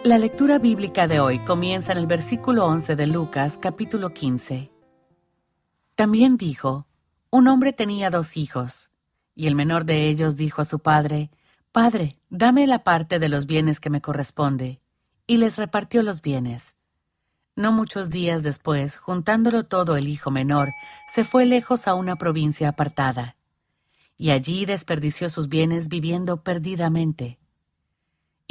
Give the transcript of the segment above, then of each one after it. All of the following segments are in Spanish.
La lectura bíblica de hoy comienza en el versículo 11 de Lucas, capítulo 15. También dijo: un hombre tenía 2 hijos, y el menor de ellos dijo a su padre: «Padre, dame la parte de los bienes que me corresponde», y les repartió los bienes. No muchos días después, juntándolo todo, el hijo menor se fue lejos a una provincia apartada, y allí desperdició sus bienes viviendo perdidamente.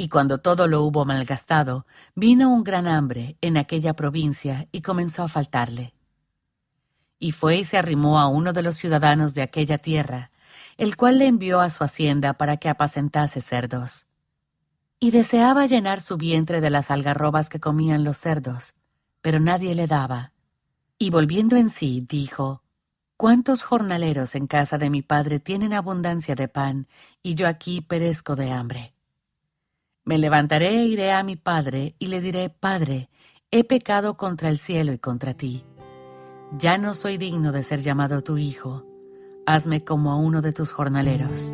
Y cuando todo lo hubo malgastado, vino un gran hambre en aquella provincia y comenzó a faltarle. Y fue y se arrimó a uno de los ciudadanos de aquella tierra, el cual le envió a su hacienda para que apacentase cerdos. Y deseaba llenar su vientre de las algarrobas que comían los cerdos, pero nadie le daba. Y volviendo en sí, dijo: «¿Cuántos jornaleros en casa de mi padre tienen abundancia de pan, y yo aquí perezco de hambre? Me levantaré e iré a mi padre, y le diré: Padre, he pecado contra el cielo y contra ti. Ya no soy digno de ser llamado tu hijo. Hazme como a uno de tus jornaleros».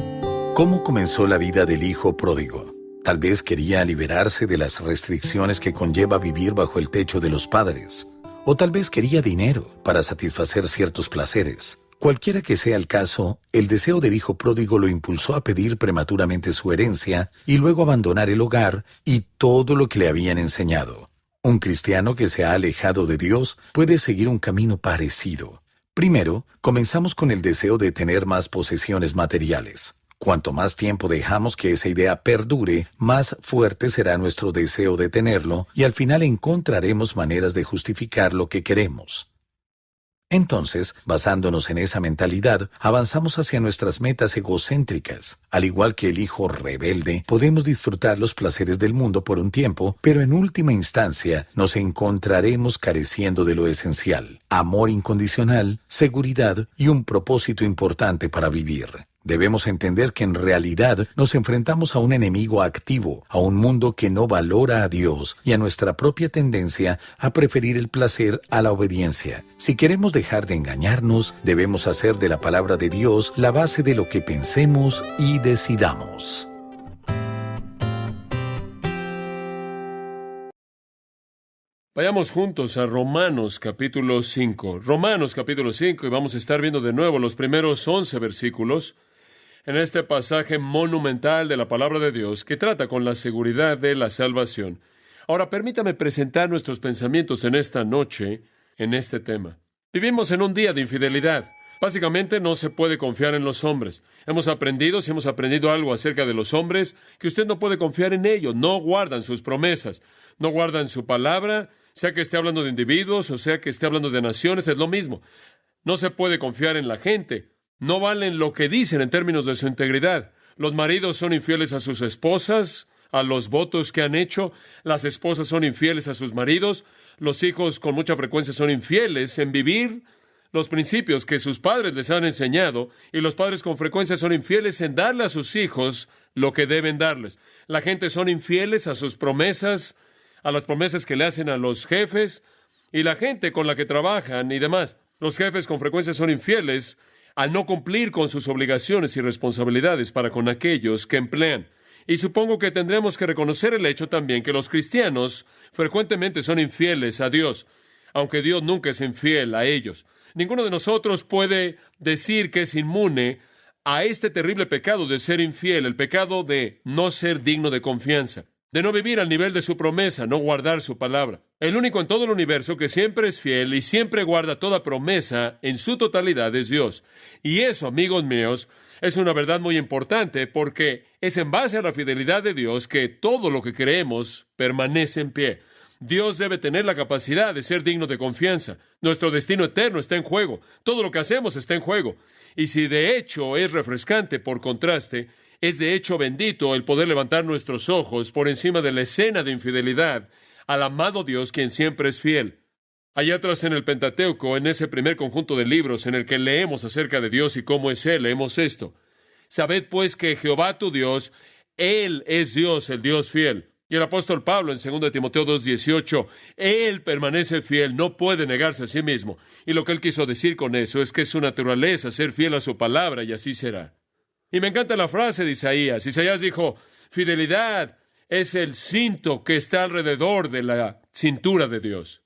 ¿Cómo comenzó la vida del hijo pródigo? Tal vez quería liberarse de las restricciones que conlleva vivir bajo el techo de los padres. O tal vez quería dinero para satisfacer ciertos placeres. Cualquiera que sea el caso, el deseo del hijo pródigo lo impulsó a pedir prematuramente su herencia y luego abandonar el hogar y todo lo que le habían enseñado. Un cristiano que se ha alejado de Dios puede seguir un camino parecido. Primero, comenzamos con el deseo de tener más posesiones materiales. Cuanto más tiempo dejamos que esa idea perdure, más fuerte será nuestro deseo de tenerlo y al final encontraremos maneras de justificar lo que queremos. Entonces, basándonos en esa mentalidad, avanzamos hacia nuestras metas egocéntricas. Al igual que el hijo rebelde, podemos disfrutar los placeres del mundo por un tiempo, pero en última instancia nos encontraremos careciendo de lo esencial: amor incondicional, seguridad y un propósito importante para vivir. Debemos entender que en realidad nos enfrentamos a un enemigo activo, a un mundo que no valora a Dios y a nuestra propia tendencia a preferir el placer a la obediencia. Si queremos dejar de engañarnos, debemos hacer de la palabra de Dios la base de lo que pensemos y decidamos. Vayamos juntos a Romanos capítulo 5. Romanos capítulo 5, y vamos a estar viendo de nuevo los primeros 11 versículos en este pasaje monumental de la palabra de Dios que trata con la seguridad de la salvación. Ahora, permítame presentar nuestros pensamientos en esta noche en este tema. Vivimos en un día de infidelidad. Básicamente no se puede confiar en los hombres. Hemos aprendido, si hemos aprendido algo acerca de los hombres, que usted no puede confiar en ellos. No guardan sus promesas, no guardan su palabra, sea que esté hablando de individuos o sea que esté hablando de naciones, es lo mismo. No se puede confiar en la gente. No valen lo que dicen en términos de su integridad. Los maridos son infieles a sus esposas, a los votos que han hecho. Las esposas son infieles a sus maridos. Los hijos con mucha frecuencia son infieles en vivir los principios que sus padres les han enseñado, y los padres con frecuencia son infieles en darle a sus hijos lo que deben darles. La gente son infieles a sus promesas, a las promesas que le hacen a los jefes, y la gente con la que trabajan y demás. Los jefes con frecuencia son infieles al no cumplir con sus obligaciones y responsabilidades para con aquellos que emplean. Y supongo que tendremos que reconocer el hecho también que los cristianos frecuentemente son infieles a Dios, aunque Dios nunca es infiel a ellos. Ninguno de nosotros puede decir que es inmune a este terrible pecado de ser infiel, el pecado de no ser digno de confianza, de no vivir al nivel de su promesa, no guardar su palabra. El único en todo el universo que siempre es fiel y siempre guarda toda promesa en su totalidad es Dios. Y eso, amigos míos, es una verdad muy importante, porque es en base a la fidelidad de Dios que todo lo que creemos permanece en pie. Dios debe tener la capacidad de ser digno de confianza. Nuestro destino eterno está en juego. Todo lo que hacemos está en juego. Y si de hecho es refrescante, por contraste, es de hecho bendito el poder levantar nuestros ojos por encima de la escena de infidelidad al amado Dios, quien siempre es fiel. Allá atrás en el Pentateuco, en ese primer conjunto de libros en el que leemos acerca de Dios y cómo es Él, leemos esto: Sabed pues que Jehová tu Dios, Él es Dios, el Dios fiel. Y el apóstol Pablo en 2 Timoteo 2:18, Él permanece fiel, no puede negarse a sí mismo. Y lo que él quiso decir con eso es que es su naturaleza ser fiel a su palabra, y así será. Y me encanta la frase de Isaías. Isaías dijo: fidelidad es el cinto que está alrededor de la cintura de Dios.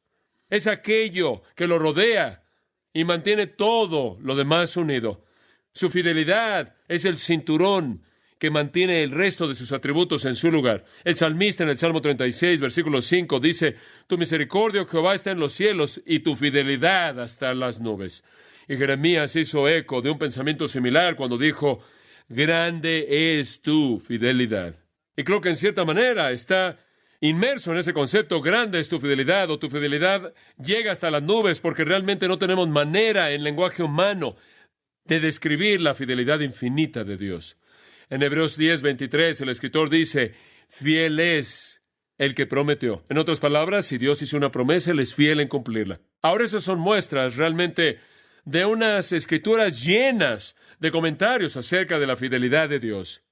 Es aquello que lo rodea y mantiene todo lo demás unido. Su fidelidad es el cinturón que mantiene el resto de sus atributos en su lugar. El salmista en el Salmo 36, versículo 5, dice: Tu misericordia, Jehová, está en los cielos y tu fidelidad hasta las nubes. Y Jeremías hizo eco de un pensamiento similar cuando dijo: Grande es tu fidelidad. Y creo que en cierta manera está inmerso en ese concepto: grande es tu fidelidad, o tu fidelidad llega hasta las nubes, porque realmente no tenemos manera en lenguaje humano de describir la fidelidad infinita de Dios. En Hebreos 10:23, el escritor dice: fiel es el que prometió. En otras palabras, si Dios hizo una promesa, Él es fiel en cumplirla. Ahora, esas son muestras realmente de unas escrituras llenas de comentarios acerca de la fidelidad de Dios.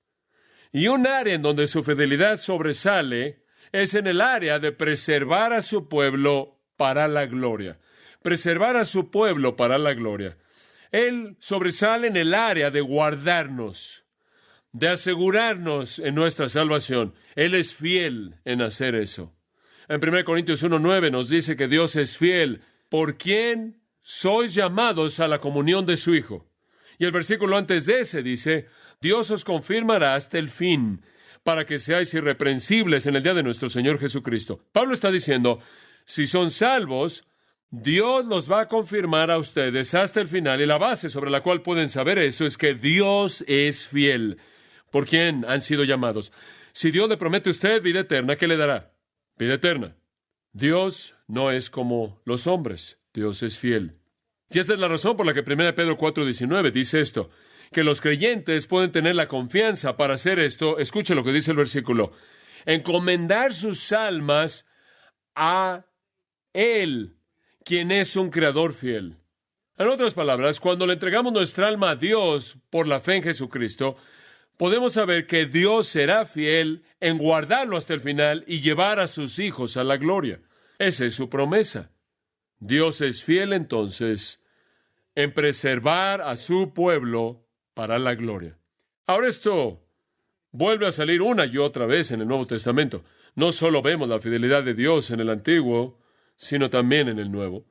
Y un área en donde su fidelidad sobresale es en el área de preservar a su pueblo para la gloria. Preservar a su pueblo para la gloria. Él sobresale en el área de guardarnos, de asegurarnos en nuestra salvación. Él es fiel en hacer eso. En 1 Corintios 1:9 nos dice que Dios es fiel, por quien sois llamados a la comunión de su Hijo. Y el versículo antes de ese dice: Dios os confirmará hasta el fin, para que seáis irreprensibles en el día de nuestro Señor Jesucristo. Pablo está diciendo, si son salvos, Dios los va a confirmar a ustedes hasta el final, y la base sobre la cual pueden saber eso es que Dios es fiel, por quien han sido llamados. Si Dios le promete a usted vida eterna, ¿qué le dará? Vida eterna. Dios no es como los hombres. Dios es fiel. Y esta es la razón por la que 1 Pedro 4:19 dice esto, que los creyentes pueden tener la confianza para hacer esto. Escuche lo que dice el versículo: encomendar sus almas a Él, quien es un creador fiel. En otras palabras, cuando le entregamos nuestra alma a Dios por la fe en Jesucristo, podemos saber que Dios será fiel en guardarlo hasta el final y llevar a sus hijos a la gloria. Esa es su promesa. Dios es fiel entonces en preservar a su pueblo para la gloria. Ahora esto vuelve a salir una y otra vez en el Nuevo Testamento. No solo vemos la fidelidad de Dios en el Antiguo, sino también en el Nuevo.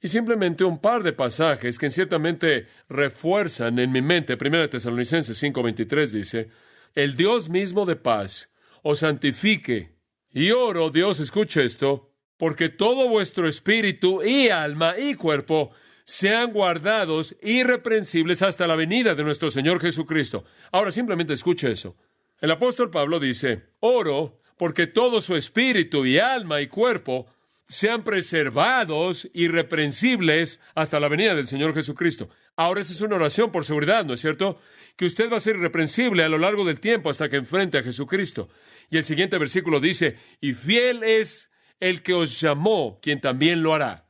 Y simplemente un par de pasajes que ciertamente refuerzan en mi mente. 1 Tesalonicenses 5:23 dice: el Dios mismo de paz os santifique. Y oro, Dios, escuche esto, porque todo vuestro espíritu y alma y cuerpo sean guardados irreprensibles hasta la venida de nuestro Señor Jesucristo. Ahora simplemente escuche eso. El apóstol Pablo dice: oro porque todo su espíritu y alma y cuerpo sean preservados irreprensibles hasta la venida del Señor Jesucristo. Ahora esa es una oración por seguridad, ¿no es cierto? Que usted va a ser irreprensible a lo largo del tiempo hasta que enfrente a Jesucristo. Y el siguiente versículo dice: y fiel es el que os llamó, quien también lo hará.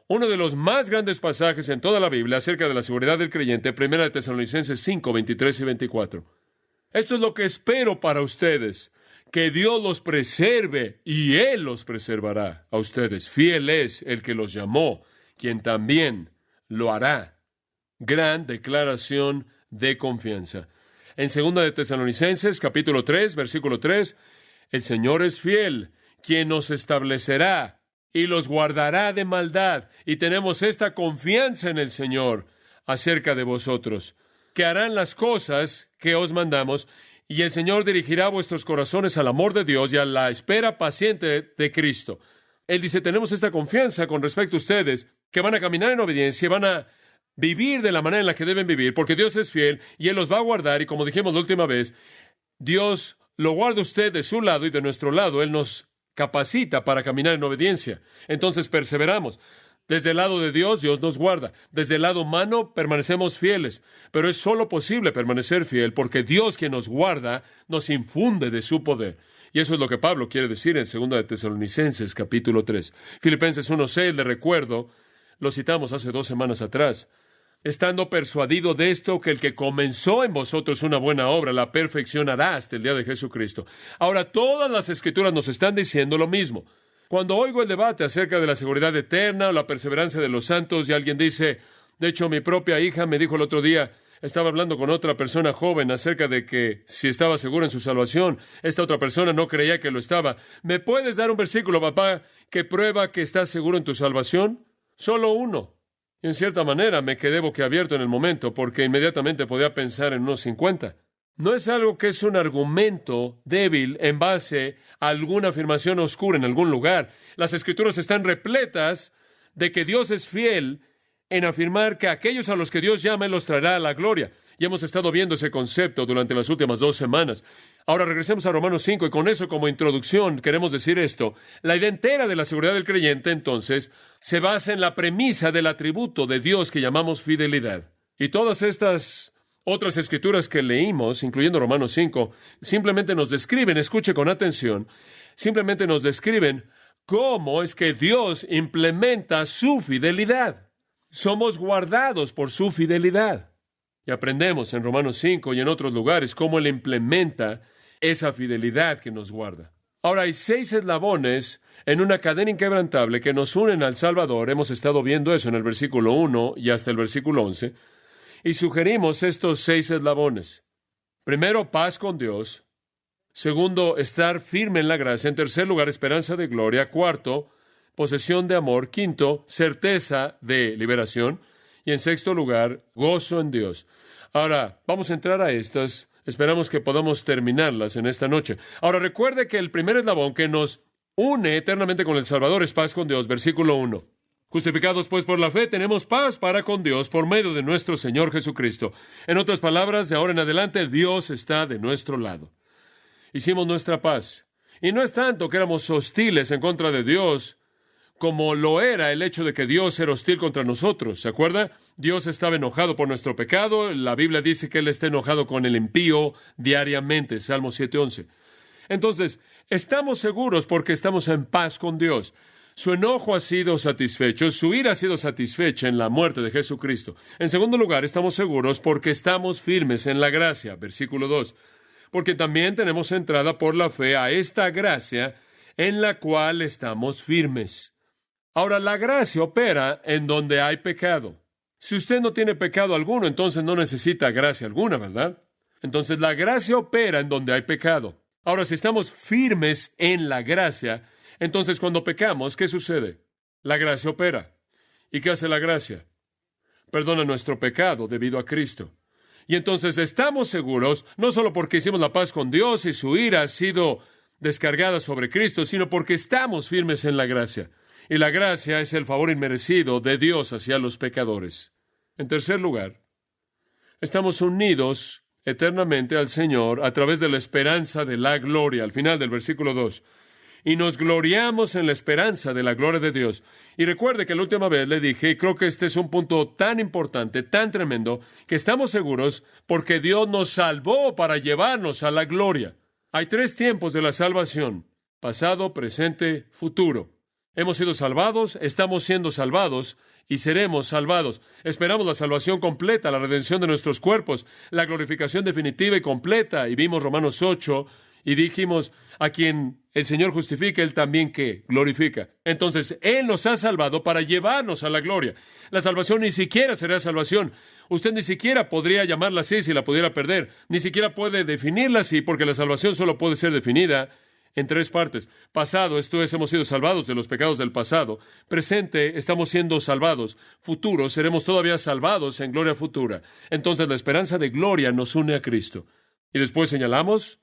Uno de los más grandes pasajes en toda la Biblia acerca de la seguridad del creyente, 1 Tesalonicenses 5, 23 y 24. Esto es lo que espero para ustedes, que Dios los preserve y Él los preservará a ustedes. Fiel es el que los llamó, quien también lo hará. Gran declaración de confianza. En 2 Tesalonicenses, capítulo 3, versículo 3, el Señor es fiel, quien nos establecerá y los guardará de maldad. Y tenemos esta confianza en el Señor acerca de vosotros, que harán las cosas que os mandamos, y el Señor dirigirá vuestros corazones al amor de Dios y a la espera paciente de Cristo. Él dice, tenemos esta confianza con respecto a ustedes, que van a caminar en obediencia y van a vivir de la manera en la que deben vivir, porque Dios es fiel y Él los va a guardar. Y como dijimos la última vez, Dios lo guarda usted de su lado y de nuestro lado. Él nos capacita para caminar en obediencia. Entonces perseveramos. Desde el lado de Dios, Dios nos guarda. Desde el lado humano, permanecemos fieles. Pero es solo posible permanecer fiel porque Dios, quien nos guarda, nos infunde de su poder. Y eso es lo que Pablo quiere decir en 2 de Tesalonicenses, capítulo 3. Filipenses 1:6, le recuerdo, lo citamos hace 2 semanas atrás. Estando persuadido de esto, que el que comenzó en vosotros una buena obra, la perfeccionará hasta el día de Jesucristo. Ahora, todas las Escrituras nos están diciendo lo mismo. Cuando oigo el debate acerca de la seguridad eterna o la perseverancia de los santos, y alguien dice, de hecho, mi propia hija me dijo el otro día, Estaba hablando con otra persona joven acerca de que si estaba seguro en su salvación. Esta otra persona no creía que lo estaba. ¿Me puedes dar un versículo, papá, que prueba que estás seguro en tu salvación? Solo uno. Y en cierta manera me quedé boquiabierto en el momento, porque inmediatamente podía pensar en unos 50. No es algo que es un argumento débil en base a alguna afirmación oscura en algún lugar. Las Escrituras están repletas de que Dios es fiel en afirmar que aquellos a los que Dios llama, Él los traerá a la gloria. Y hemos estado viendo ese concepto durante las últimas 2 semanas. Ahora regresemos a Romanos 5, y con eso como introducción queremos decir esto. La idea entera de la seguridad del creyente, entonces, se basa en la premisa del atributo de Dios que llamamos fidelidad. Y todas estas otras escrituras que leímos, incluyendo Romanos 5, simplemente nos describen, escuche con atención, simplemente nos describen cómo es que Dios implementa su fidelidad. Somos guardados por su fidelidad. Y aprendemos en Romanos 5 y en otros lugares cómo Él implementa esa fidelidad que nos guarda. Ahora hay 6 eslabones en una cadena inquebrantable que nos unen al Salvador. Hemos estado viendo eso en el versículo 1 y hasta el versículo 11. Y sugerimos estos 6 eslabones. Primero, paz con Dios. Segundo, estar firme en la gracia. En tercer lugar, esperanza de gloria. Cuarto, posesión de amor. Quinto, certeza de liberación. Y en sexto lugar, gozo en Dios. Ahora, vamos a entrar a estas. Esperamos que podamos terminarlas en esta noche. Ahora, recuerde que el primer eslabón que nos une eternamente con el Salvador es paz con Dios. Versículo 1. Justificados pues por la fe, tenemos paz para con Dios por medio de nuestro Señor Jesucristo. En otras palabras, de ahora en adelante, Dios está de nuestro lado. Hicimos nuestra paz. Y no es tanto que éramos hostiles en contra de Dios, como lo era el hecho de que Dios era hostil contra nosotros. ¿Se acuerda? Dios estaba enojado por nuestro pecado. La Biblia dice que Él está enojado con el impío diariamente. Salmo 7:11. Entonces, estamos seguros porque estamos en paz con Dios. Su enojo ha sido satisfecho, su ira ha sido satisfecha en la muerte de Jesucristo. En segundo lugar, estamos seguros porque estamos firmes en la gracia. Versículo 2. Porque también tenemos entrada por la fe a esta gracia en la cual estamos firmes. Ahora, la gracia opera en donde hay pecado. Si usted no tiene pecado alguno, entonces no necesita gracia alguna, ¿verdad? Entonces, la gracia opera en donde hay pecado. Ahora, si estamos firmes en la gracia, entonces cuando pecamos, ¿qué sucede? La gracia opera. ¿Y qué hace la gracia? Perdona nuestro pecado debido a Cristo. Y entonces estamos seguros, no solo porque hicimos la paz con Dios y su ira ha sido descargada sobre Cristo, sino porque estamos firmes en la gracia. Y la gracia es el favor inmerecido de Dios hacia los pecadores. En tercer lugar, estamos unidos eternamente al Señor a través de la esperanza de la gloria, al final del versículo 2. Y nos gloriamos en la esperanza de la gloria de Dios. Y recuerde que la última vez le dije, y creo que este es un punto tan importante, tan tremendo, que estamos seguros porque Dios nos salvó para llevarnos a la gloria. Hay 3 tiempos de la salvación: pasado, presente, futuro. Hemos sido salvados, estamos siendo salvados y seremos salvados. Esperamos la salvación completa, la redención de nuestros cuerpos, la glorificación definitiva y completa. Y vimos Romanos 8 y dijimos, a quien el Señor justifica, Él también ¿qué? Glorifica. Entonces, Él nos ha salvado para llevarnos a la gloria. La salvación ni siquiera será salvación. Usted ni siquiera podría llamarla así si la pudiera perder. Ni siquiera puede definirla así, porque la salvación solo puede ser definida en 3 partes. Pasado, esto es, hemos sido salvados de los pecados del pasado. Presente, estamos siendo salvados. Futuro, seremos todavía salvados en gloria futura. Entonces, la esperanza de gloria nos une a Cristo. Y después señalamos,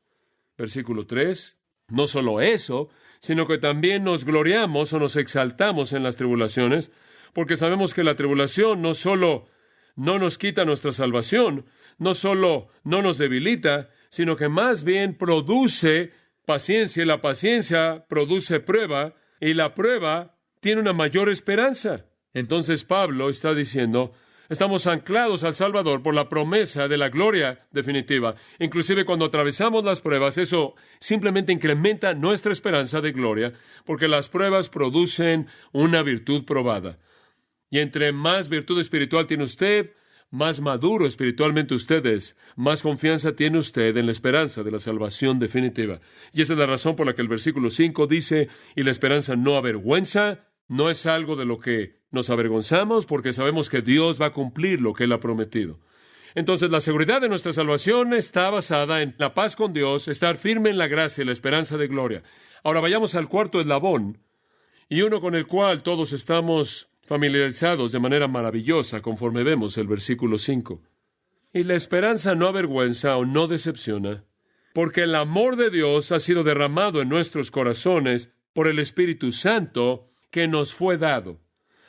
versículo 3, no solo eso, sino que también nos gloriamos o nos exaltamos en las tribulaciones, porque sabemos que la tribulación no solo no nos quita nuestra salvación, no solo no nos debilita, sino que más bien produce paciencia, y la paciencia produce prueba, y la prueba tiene una mayor esperanza. Entonces Pablo está diciendo, estamos anclados al Salvador por la promesa de la gloria definitiva. Inclusive cuando atravesamos las pruebas, eso simplemente incrementa nuestra esperanza de gloria, porque las pruebas producen una virtud probada. Y entre más virtud espiritual tiene usted, más maduro espiritualmente usted es, más confianza tiene usted en la esperanza de la salvación definitiva. Y esa es la razón por la que el versículo 5 dice, y la esperanza no avergüenza, no es algo de lo que nos avergonzamos, porque sabemos que Dios va a cumplir lo que Él ha prometido. Entonces, la seguridad de nuestra salvación está basada en la paz con Dios, estar firme en la gracia y la esperanza de gloria. Ahora vayamos al cuarto eslabón, y uno con el cual todos estamos familiarizados de manera maravillosa, conforme vemos el versículo 5. Y la esperanza no avergüenza o no decepciona, porque el amor de Dios ha sido derramado en nuestros corazones por el Espíritu Santo que nos fue dado.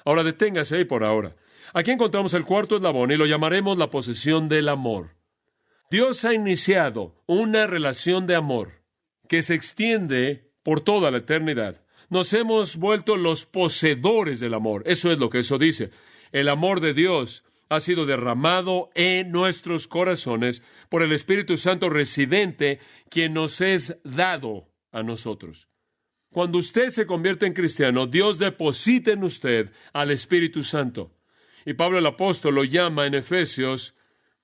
Ahora deténgase ahí por ahora. Aquí encontramos el cuarto eslabón y lo llamaremos la posesión del amor. Dios ha iniciado una relación de amor que se extiende por toda la eternidad. Nos hemos vuelto los poseedores del amor. Eso es lo que eso dice. El amor de Dios ha sido derramado en nuestros corazones por el Espíritu Santo residente, quien nos es dado a nosotros. Cuando usted se convierte en cristiano, Dios deposita en usted al Espíritu Santo. Y Pablo el apóstol lo llama en Efesios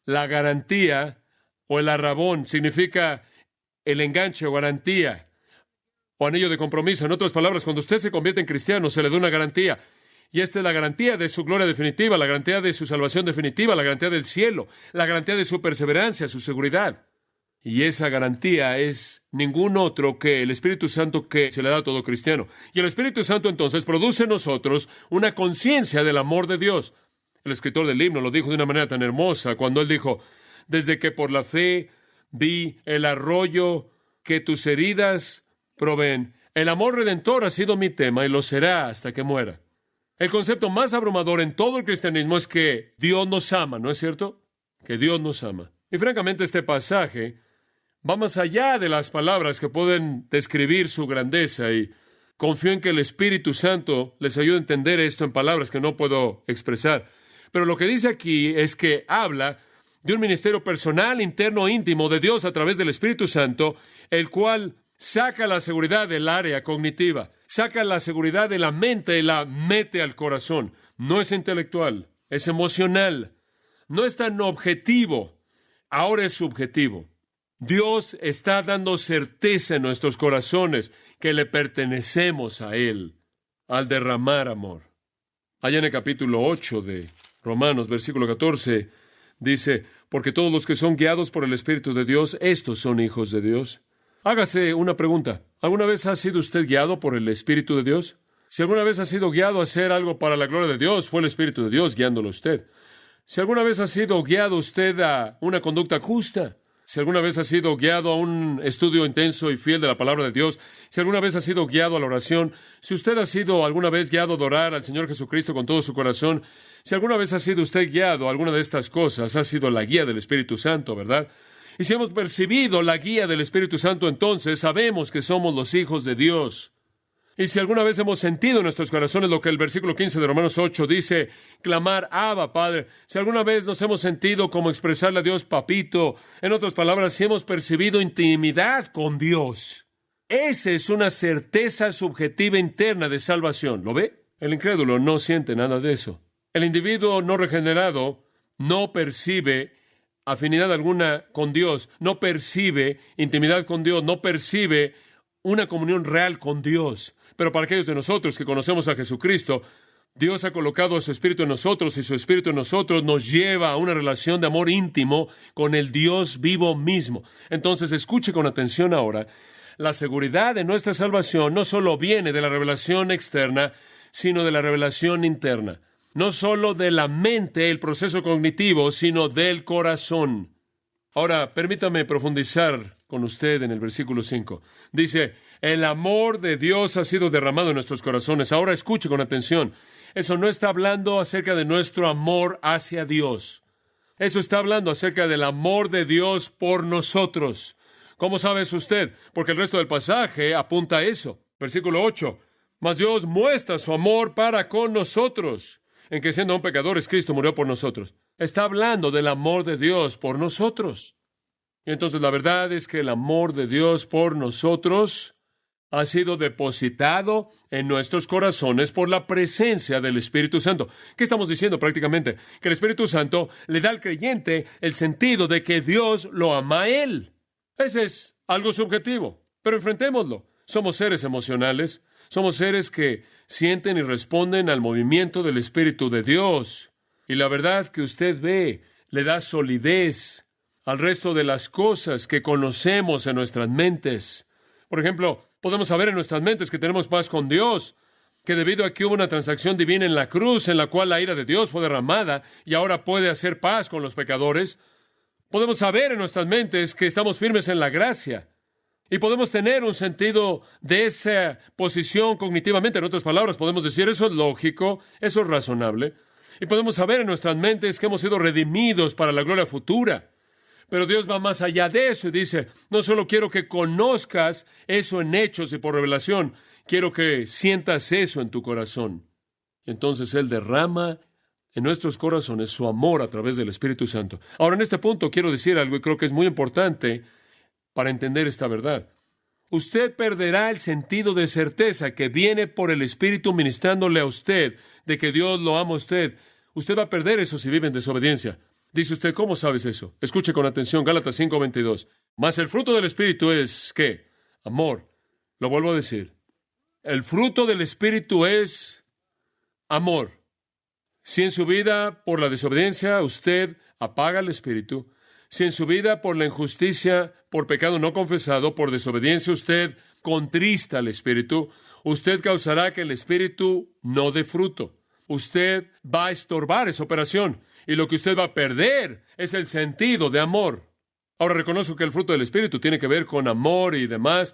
la garantía o el arrabón. Significa el enganche o garantía o anillo de compromiso. En otras palabras, cuando usted se convierte en cristiano, se le da una garantía. Y esta es la garantía de su gloria definitiva, la garantía de su salvación definitiva, la garantía del cielo, la garantía de su perseverancia, su seguridad. Y esa garantía es ningún otro que el Espíritu Santo que se le da a todo cristiano. Y el Espíritu Santo entonces produce en nosotros una conciencia del amor de Dios. El escritor del himno lo dijo de una manera tan hermosa cuando él dijo: desde que por la fe vi el arroyo que tus heridas proveen, el amor redentor ha sido mi tema y lo será hasta que muera. El concepto más abrumador en todo el cristianismo es que Dios nos ama, ¿no es cierto? Que Dios nos ama. Y francamente este pasaje va más allá de las palabras que pueden describir su grandeza, y confío en que el Espíritu Santo les ayude a entender esto en palabras que no puedo expresar. Pero lo que dice aquí es que habla de un ministerio personal, interno, íntimo de Dios a través del Espíritu Santo, el cual saca la seguridad del área cognitiva, saca la seguridad de la mente y la mete al corazón. No es intelectual, es emocional. No es tan objetivo, ahora es subjetivo. Dios está dando certeza en nuestros corazones que le pertenecemos a Él al derramar amor. Allá en el capítulo 8 de Romanos, versículo 14, dice: porque todos los que son guiados por el Espíritu de Dios, estos son hijos de Dios. Hágase una pregunta. ¿Alguna vez ha sido usted guiado por el Espíritu de Dios? Si alguna vez ha sido guiado a hacer algo para la gloria de Dios, fue el Espíritu de Dios guiándolo a usted. Si alguna vez ha sido guiado usted a una conducta justa, si alguna vez ha sido guiado a un estudio intenso y fiel de la palabra de Dios, si alguna vez ha sido guiado a la oración, si usted ha sido alguna vez guiado a adorar al Señor Jesucristo con todo su corazón, si alguna vez ha sido usted guiado a alguna de estas cosas, ha sido la guía del Espíritu Santo, ¿verdad? Y si hemos percibido la guía del Espíritu Santo, entonces sabemos que somos los hijos de Dios. Y si alguna vez hemos sentido en nuestros corazones lo que el versículo 15 de Romanos 8 dice, clamar, Abba, Padre, si alguna vez nos hemos sentido como expresarle a Dios, papito, en otras palabras, si hemos percibido intimidad con Dios, esa es una certeza subjetiva interna de salvación. ¿Lo ve? El incrédulo no siente nada de eso. El individuo no regenerado no percibe afinidad alguna con Dios, no percibe intimidad con Dios, no percibe una comunión real con Dios. Pero para aquellos de nosotros que conocemos a Jesucristo, Dios ha colocado a su Espíritu en nosotros y su Espíritu en nosotros nos lleva a una relación de amor íntimo con el Dios vivo mismo. Entonces, escuche con atención ahora. La seguridad de nuestra salvación no solo viene de la revelación externa, sino de la revelación interna. No solo de la mente, el proceso cognitivo, sino del corazón. Ahora, permítame profundizar con usted en el versículo 5. Dice, el amor de Dios ha sido derramado en nuestros corazones. Ahora escuche con atención. Eso no está hablando acerca de nuestro amor hacia Dios. Eso está hablando acerca del amor de Dios por nosotros. ¿Cómo sabe eso usted? Porque el resto del pasaje apunta a eso. Versículo 8. Mas Dios muestra su amor para con nosotros, en que siendo aún pecadores, Cristo murió por nosotros. Está hablando del amor de Dios por nosotros. Y entonces la verdad es que el amor de Dios por nosotros ha sido depositado en nuestros corazones por la presencia del Espíritu Santo. ¿Qué estamos diciendo prácticamente? Que el Espíritu Santo le da al creyente el sentido de que Dios lo ama a él. Ese es algo subjetivo, pero enfrentémoslo. Somos seres emocionales, somos seres que sienten y responden al movimiento del Espíritu de Dios. Y la verdad que usted ve le da solidez al resto de las cosas que conocemos en nuestras mentes. Por ejemplo, podemos saber en nuestras mentes que tenemos paz con Dios, que debido a que hubo una transacción divina en la cruz, en la cual la ira de Dios fue derramada y ahora puede hacer paz con los pecadores. Podemos saber en nuestras mentes que estamos firmes en la gracia. Y podemos tener un sentido de esa posición cognitivamente. En otras palabras, podemos decir, eso es lógico, eso es razonable. Y podemos saber en nuestras mentes que hemos sido redimidos para la gloria futura. Pero Dios va más allá de eso y dice, no solo quiero que conozcas eso en hechos y por revelación, quiero que sientas eso en tu corazón. Y entonces Él derrama en nuestros corazones su amor a través del Espíritu Santo. Ahora, en este punto quiero decir algo y creo que es muy importante para entender esta verdad. Usted perderá el sentido de certeza que viene por el Espíritu ministrándole a usted de que Dios lo ama a usted. Usted va a perder eso si vive en desobediencia. Dice usted, ¿cómo sabes eso? Escuche con atención, Gálatas 5:22. Mas el fruto del Espíritu es, ¿qué? Amor. Lo vuelvo a decir. El fruto del Espíritu es amor. Si en su vida por la desobediencia usted apaga el Espíritu, si en su vida por la injusticia, por pecado no confesado, por desobediencia usted contrista al Espíritu, usted causará que el Espíritu no dé fruto. Usted va a estorbar esa operación y lo que usted va a perder es el sentido de amor. Ahora reconozco que el fruto del Espíritu tiene que ver con amor y demás,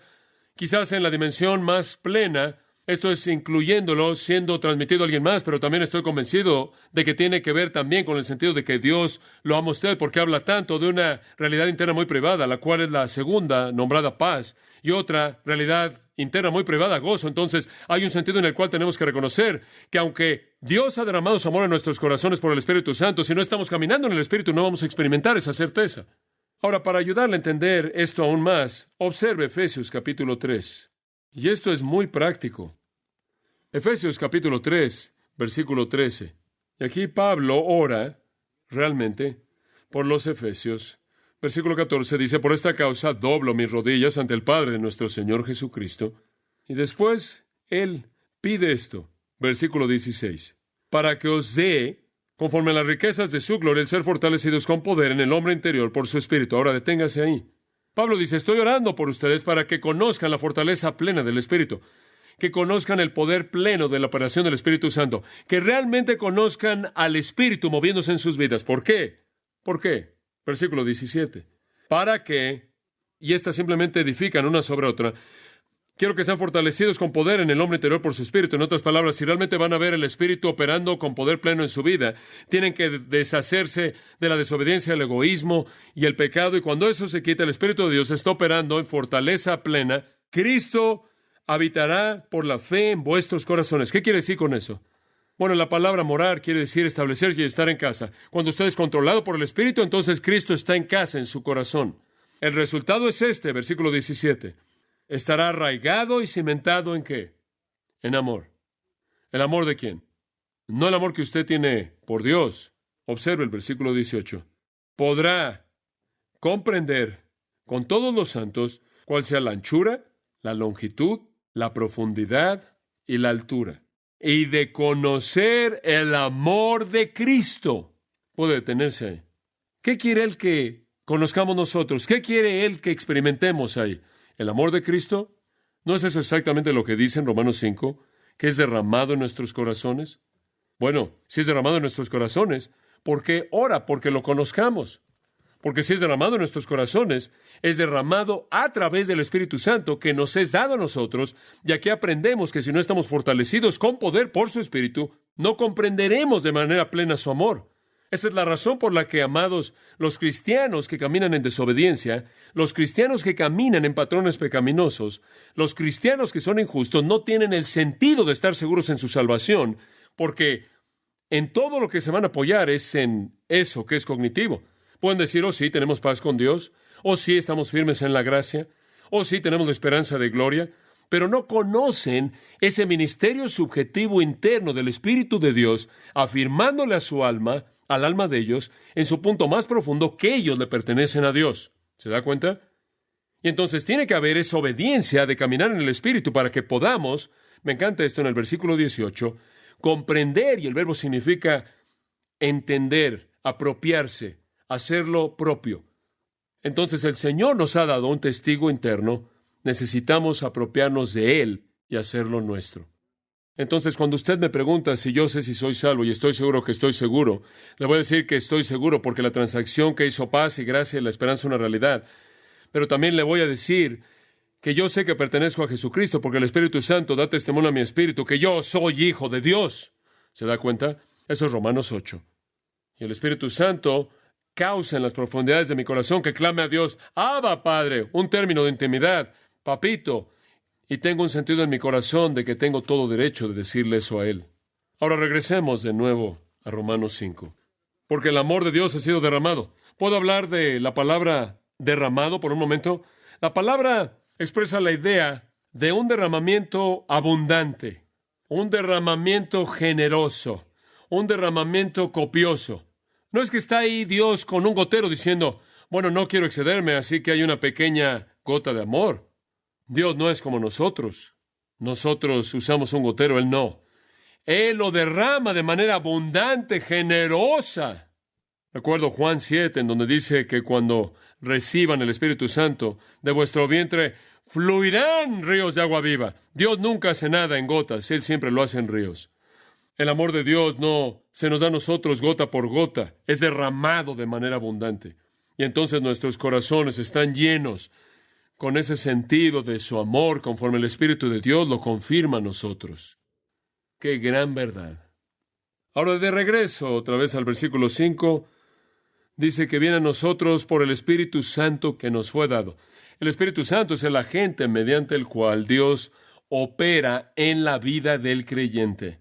quizás en la dimensión más plena. Esto es incluyéndolo, siendo transmitido a alguien más, pero también estoy convencido de que tiene que ver también con el sentido de que Dios lo ama a usted, porque habla tanto de una realidad interna muy privada, la cual es la segunda, nombrada paz, y otra realidad interna muy privada, gozo. Entonces, hay un sentido en el cual tenemos que reconocer que aunque Dios ha derramado su amor en nuestros corazones por el Espíritu Santo, si no estamos caminando en el Espíritu, no vamos a experimentar esa certeza. Ahora, para ayudarle a entender esto aún más, observe Efesios capítulo 3. Y esto es muy práctico. Efesios capítulo 3, versículo 13. Y aquí Pablo ora realmente por los efesios. Versículo 14 dice, por esta causa doblo mis rodillas ante el Padre de nuestro Señor Jesucristo. Y después él pide esto. Versículo 16. Para que os dé, conforme a las riquezas de su gloria, el ser fortalecidos con poder en el hombre interior por su Espíritu. Ahora deténgase ahí. Pablo dice, estoy orando por ustedes para que conozcan la fortaleza plena del Espíritu, que conozcan el poder pleno de la operación del Espíritu Santo, que realmente conozcan al Espíritu moviéndose en sus vidas. ¿Por qué? ¿Por qué? Versículo 17. Para que, y estas simplemente edifican una sobre otra, quiero que sean fortalecidos con poder en el hombre interior por su Espíritu. En otras palabras, si realmente van a ver el Espíritu operando con poder pleno en su vida, tienen que deshacerse de la desobediencia, el egoísmo y el pecado. Y cuando eso se quita, el Espíritu de Dios está operando en fortaleza plena. Cristo habitará por la fe en vuestros corazones. ¿Qué quiere decir con eso? Bueno, la palabra morar quiere decir establecerse y estar en casa. Cuando usted es controlado por el Espíritu, entonces Cristo está en casa, en su corazón. El resultado es este, versículo 17. Estará arraigado y cimentado ¿en qué? En amor. ¿El amor de quién? No el amor que usted tiene por Dios. Observe el versículo 18. Podrá comprender con todos los santos cuál sea la anchura, la longitud, la profundidad y la altura. Y de conocer el amor de Cristo. Puede detenerse ahí. ¿Qué quiere Él que conozcamos nosotros? ¿Qué quiere Él que experimentemos ahí? ¿El amor de Cristo? ¿No es eso exactamente lo que dice en Romanos 5? ¿Que es derramado en nuestros corazones? Bueno, si es derramado en nuestros corazones, ¿por qué ora? Porque lo conozcamos. Porque si es derramado en nuestros corazones, es derramado a través del Espíritu Santo que nos es dado a nosotros, y aquí aprendemos que si no estamos fortalecidos con poder por su Espíritu, no comprenderemos de manera plena su amor. Esta es la razón por la que, amados, los cristianos que caminan en desobediencia, los cristianos que caminan en patrones pecaminosos, los cristianos que son injustos, no tienen el sentido de estar seguros en su salvación, porque en todo lo que se van a apoyar es en eso que es cognitivo. Pueden decir, oh sí, tenemos paz con Dios, oh sí, estamos firmes en la gracia, oh sí, tenemos la esperanza de gloria, pero no conocen ese ministerio subjetivo interno del Espíritu de Dios, afirmándole a su alma, al alma de ellos, en su punto más profundo, que ellos le pertenecen a Dios. ¿Se da cuenta? Y entonces tiene que haber esa obediencia de caminar en el Espíritu para que podamos, me encanta esto en el versículo 18, comprender, y el verbo significa entender, apropiarse, hacerlo propio. Entonces el Señor nos ha dado un testigo interno. Necesitamos apropiarnos de Él y hacerlo nuestro. Entonces, cuando usted me pregunta si yo sé si soy salvo y estoy seguro que estoy seguro, le voy a decir que estoy seguro porque la transacción que hizo paz y gracia y la esperanza es una realidad. Pero también le voy a decir que yo sé que pertenezco a Jesucristo porque el Espíritu Santo da testimonio a mi espíritu que yo soy hijo de Dios. ¿Se da cuenta? Eso es Romanos 8. Y el Espíritu Santo causa en las profundidades de mi corazón que clame a Dios, Abba, Padre, un término de intimidad, papito, y tengo un sentido en mi corazón de que tengo todo derecho de decirle eso a Él. Ahora regresemos de nuevo a Romanos 5. Porque el amor de Dios ha sido derramado. ¿Puedo hablar de la palabra derramado por un momento? La palabra expresa la idea de un derramamiento abundante, un derramamiento generoso, un derramamiento copioso. No es que está ahí Dios con un gotero diciendo, bueno, no quiero excederme, así que hay una pequeña gota de amor. Dios no es como nosotros. Nosotros usamos un gotero, Él no. Él lo derrama de manera abundante, generosa. Recuerdo Juan 7, en donde dice que cuando reciban el Espíritu Santo, de vuestro vientre fluirán ríos de agua viva. Dios nunca hace nada en gotas, Él siempre lo hace en ríos. El amor de Dios no se nos da a nosotros gota por gota, es derramado de manera abundante. Y entonces nuestros corazones están llenos con ese sentido de su amor, conforme el Espíritu de Dios lo confirma a nosotros. ¡Qué gran verdad! Ahora, de regreso, otra vez al versículo 5, dice que viene a nosotros por el Espíritu Santo que nos fue dado. El Espíritu Santo es el agente mediante el cual Dios opera en la vida del creyente.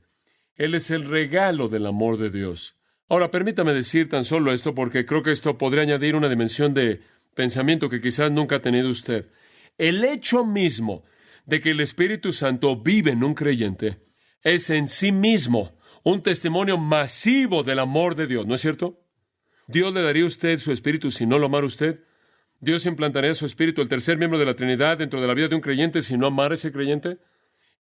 Él es el regalo del amor de Dios. Ahora, permítame decir tan solo esto, porque creo que esto podría añadir una dimensión de pensamiento que quizás nunca ha tenido usted. El hecho mismo de que el Espíritu Santo vive en un creyente es en sí mismo un testimonio masivo del amor de Dios, ¿no es cierto? ¿Dios le daría a usted su Espíritu si no lo amara usted? ¿Dios implantaría su Espíritu, el tercer miembro de la Trinidad, dentro de la vida de un creyente si no amara a ese creyente?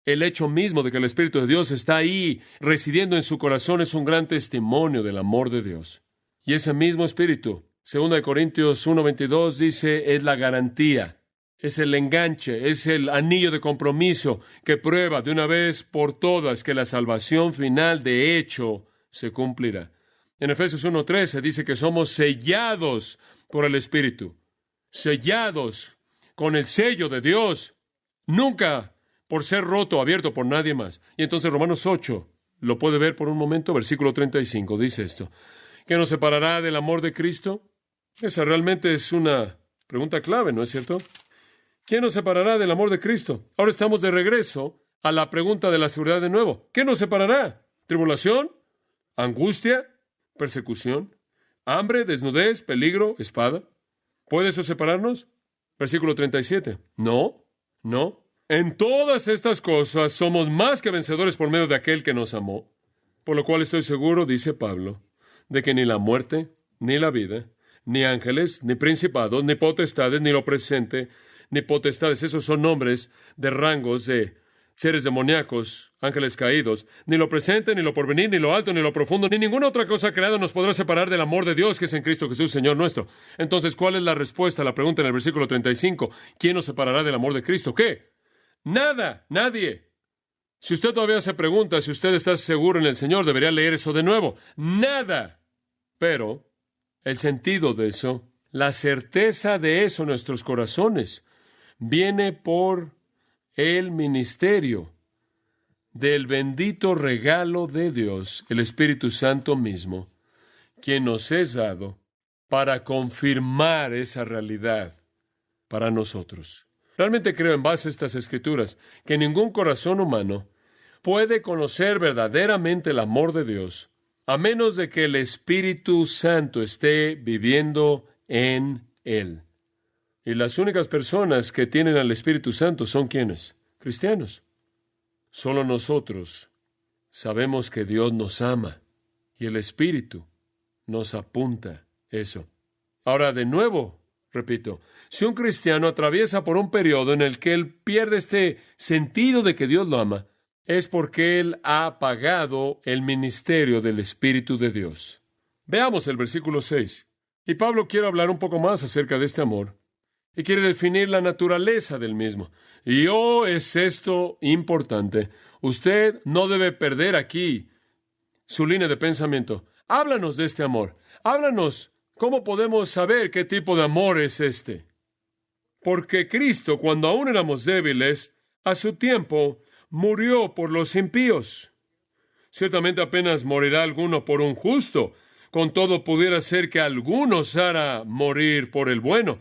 El hecho mismo de que el Espíritu de Dios está ahí, residiendo en su corazón, es un gran testimonio del amor de Dios. Y ese mismo Espíritu, 2 Corintios 1:22 dice, es la garantía, es el enganche, es el anillo de compromiso que prueba de una vez por todas que la salvación final de hecho se cumplirá. En Efesios 1:13 dice que somos sellados por el Espíritu, sellados con el sello de Dios, nunca por ser roto o abierto por nadie más. Y entonces Romanos 8, lo puede ver por un momento, versículo 35, dice esto. ¿Qué nos separará del amor de Cristo? Esa realmente es una pregunta clave, ¿no es cierto? ¿Quién nos separará del amor de Cristo? Ahora estamos de regreso a la pregunta de la seguridad de nuevo. ¿Qué nos separará? ¿Tribulación? ¿Angustia? ¿Persecución? ¿Hambre? ¿Desnudez? ¿Peligro? ¿Espada? ¿Puede eso separarnos? Versículo 37. No, no. En todas estas cosas somos más que vencedores por medio de aquel que nos amó. Por lo cual estoy seguro, dice Pablo, de que ni la muerte, ni la vida, ni ángeles, ni principados, ni potestades, ni lo presente, ni potestades, esos son nombres de rangos de seres demoníacos, ángeles caídos, ni lo presente, ni lo porvenir, ni lo alto, ni lo profundo, ni ninguna otra cosa creada nos podrá separar del amor de Dios que es en Cristo Jesús, Señor nuestro. Entonces, ¿cuál es la respuesta a la pregunta en el versículo 35? ¿Quién nos separará del amor de Cristo? ¿Qué? Nada, nadie. Si usted todavía se pregunta si usted está seguro en el Señor, debería leer eso de nuevo. Nada. Pero el sentido de eso, la certeza de eso en nuestros corazones, viene por el ministerio del bendito regalo de Dios, el Espíritu Santo mismo, quien nos es dado para confirmar esa realidad para nosotros. Realmente creo, en base a estas Escrituras, que ningún corazón humano puede conocer verdaderamente el amor de Dios a menos de que el Espíritu Santo esté viviendo en él. Y las únicas personas que tienen al Espíritu Santo son ¿quiénes? Cristianos. Solo nosotros sabemos que Dios nos ama y el Espíritu nos apunta eso. Ahora, de nuevo, repito, si un cristiano atraviesa por un periodo en el que él pierde este sentido de que Dios lo ama, es porque él ha apagado el ministerio del Espíritu de Dios. Veamos el versículo 6. Y Pablo quiere hablar un poco más acerca de este amor y quiere definir la naturaleza del mismo. Y es esto importante. Usted no debe perder aquí su línea de pensamiento. Háblanos de este amor. Háblanos cómo podemos saber qué tipo de amor es este. Porque Cristo, cuando aún éramos débiles, a su tiempo murió por los impíos. Ciertamente apenas morirá alguno por un justo. Con todo pudiera ser que alguno osara morir por el bueno.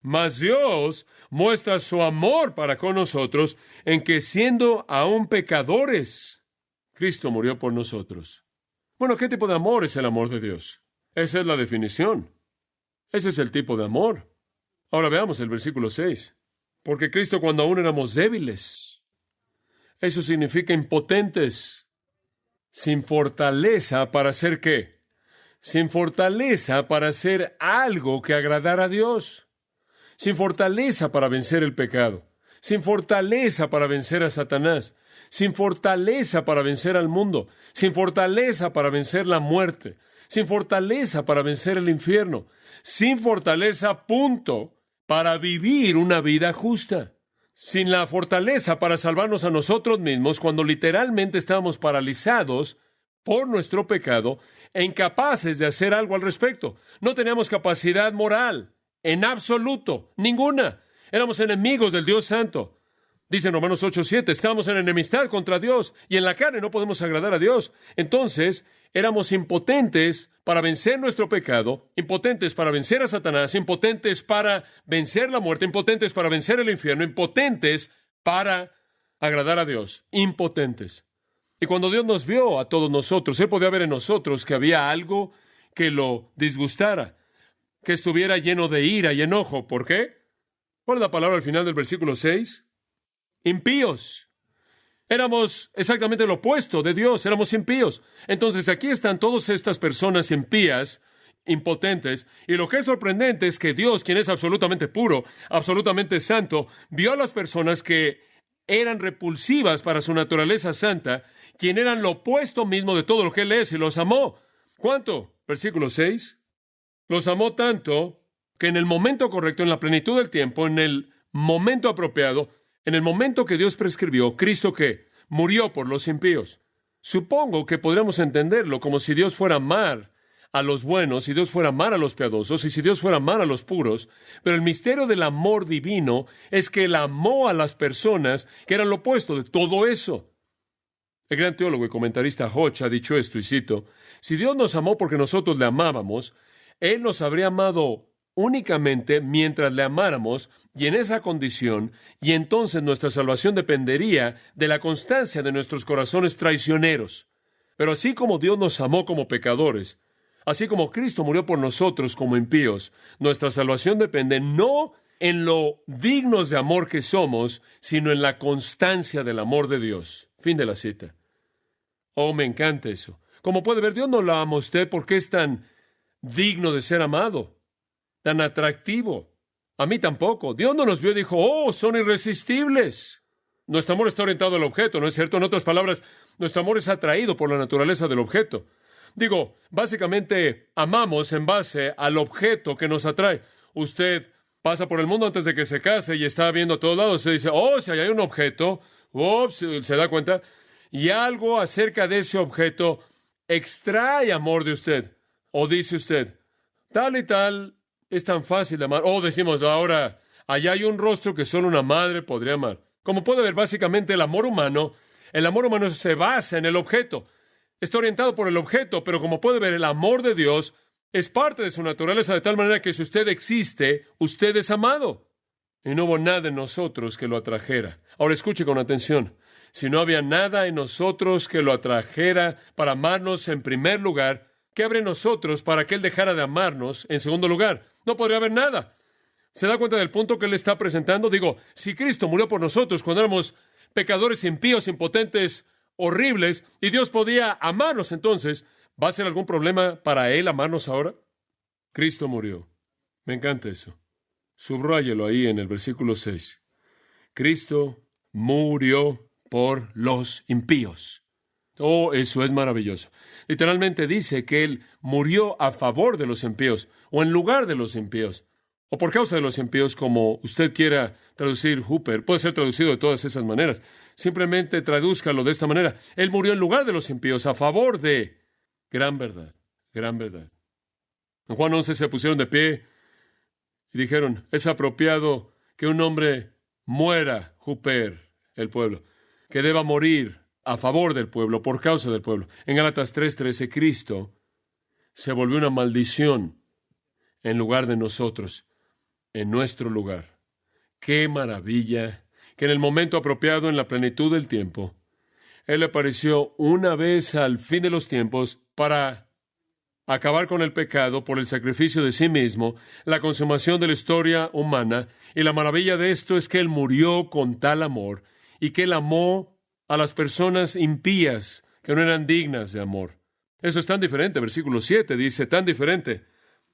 Mas Dios muestra su amor para con nosotros en que siendo aún pecadores, Cristo murió por nosotros. Bueno, ¿qué tipo de amor es el amor de Dios? Esa es la definición. Ese es el tipo de amor. Ahora veamos el versículo 6. Porque Cristo cuando aún éramos débiles, eso significa impotentes, sin fortaleza para hacer ¿qué? Sin fortaleza para hacer algo que agradara a Dios. Sin fortaleza para vencer el pecado. Sin fortaleza para vencer a Satanás. Sin fortaleza para vencer al mundo. Sin fortaleza para vencer la muerte. Sin fortaleza para vencer el infierno. Sin fortaleza, punto, para vivir una vida justa. Sin la fortaleza para salvarnos a nosotros mismos cuando literalmente estábamos paralizados por nuestro pecado e incapaces de hacer algo al respecto. No teníamos capacidad moral, en absoluto, ninguna. Éramos enemigos del Dios Santo. Dice en Romanos 8:7, estábamos en enemistad contra Dios y en la carne no podemos agradar a Dios. Entonces, éramos impotentes para vencer nuestro pecado, impotentes para vencer a Satanás, impotentes para vencer la muerte, impotentes para vencer el infierno, impotentes para agradar a Dios, impotentes. Y cuando Dios nos vio a todos nosotros, Él podía ver en nosotros que había algo que lo disgustara, que estuviera lleno de ira y enojo. ¿Por qué? ¿Cuál es la palabra al final del versículo 6? Impíos. Éramos exactamente lo opuesto de Dios, éramos impíos. Entonces aquí están todas estas personas impías, impotentes, y lo que es sorprendente es que Dios, quien es absolutamente puro, absolutamente santo, vio a las personas que eran repulsivas para su naturaleza santa, quien eran lo opuesto mismo de todo lo que Él es, y los amó. ¿Cuánto? Versículo 6. Los amó tanto que en el momento correcto, en la plenitud del tiempo, en el momento apropiado, en el momento que Dios prescribió, Cristo ¿qué? Murió por los impíos. Supongo que podríamos entenderlo como si Dios fuera a amar a los buenos, si Dios fuera a amar a los piadosos, y si Dios fuera a amar a los puros, pero el misterio del amor divino es que Él amó a las personas que eran lo opuesto de todo eso. El gran teólogo y comentarista Hodge ha dicho esto, y cito, si Dios nos amó porque nosotros le amábamos, Él nos habría amado únicamente mientras le amáramos y en esa condición, y entonces nuestra salvación dependería de la constancia de nuestros corazones traicioneros. Pero así como Dios nos amó como pecadores, así como Cristo murió por nosotros como impíos, nuestra salvación depende no en lo dignos de amor que somos, sino en la constancia del amor de Dios. Fin de la cita. Oh, me encanta eso. Como puede ver, Dios no lo ama a usted porque es tan digno de ser amado, tan atractivo. A mí tampoco. Dios no nos vio y dijo, oh, son irresistibles. Nuestro amor está orientado al objeto, ¿no es cierto? En otras palabras, nuestro amor es atraído por la naturaleza del objeto. Digo, básicamente amamos en base al objeto que nos atrae. Usted pasa por el mundo antes de que se case y está viendo a todos lados. Usted dice, oh, si hay un objeto, se da cuenta, y algo acerca de ese objeto extrae amor de usted. O dice usted, tal y tal es tan fácil de amar. O decimos, ahora, allá hay un rostro que solo una madre podría amar. Como puede ver, básicamente el amor humano se basa en el objeto. Está orientado por el objeto, pero como puede ver, el amor de Dios es parte de su naturaleza de tal manera que si usted existe, usted es amado. Y no hubo nada en nosotros que lo atrajera. Ahora escuche con atención. Si no había nada en nosotros que lo atrajera para amarnos en primer lugar, ¿qué habrá en nosotros para que Él dejara de amarnos en segundo lugar? No podría haber nada. ¿Se da cuenta del punto que Él está presentando? Digo, si Cristo murió por nosotros cuando éramos pecadores impíos, impotentes, horribles, y Dios podía amarnos entonces, ¿va a ser algún problema para Él amarnos ahora? Cristo murió. Me encanta eso. Subráyelo ahí en el versículo 6. Cristo murió por los impíos. Oh, eso es maravilloso. Literalmente dice que Él murió a favor de los impíos, o en lugar de los impíos, o por causa de los impíos, como usted quiera traducir Hooper. Puede ser traducido de todas esas maneras. Simplemente tradúzcalo de esta manera. Él murió en lugar de los impíos, a favor de... Gran verdad, gran verdad. En Juan 11 se pusieron de pie y dijeron, es apropiado que un hombre muera, Hooper, el pueblo, que deba morir a favor del pueblo, por causa del pueblo. En Gálatas 3:13, Cristo se volvió una maldición en lugar de nosotros, en nuestro lugar. ¡Qué maravilla! Que en el momento apropiado, en la plenitud del tiempo, Él apareció una vez al fin de los tiempos para acabar con el pecado por el sacrificio de sí mismo, la consumación de la historia humana, y la maravilla de esto es que Él murió con tal amor, y que Él amó a las personas impías que no eran dignas de amor. Eso es tan diferente. Versículo 7 dice, tan diferente.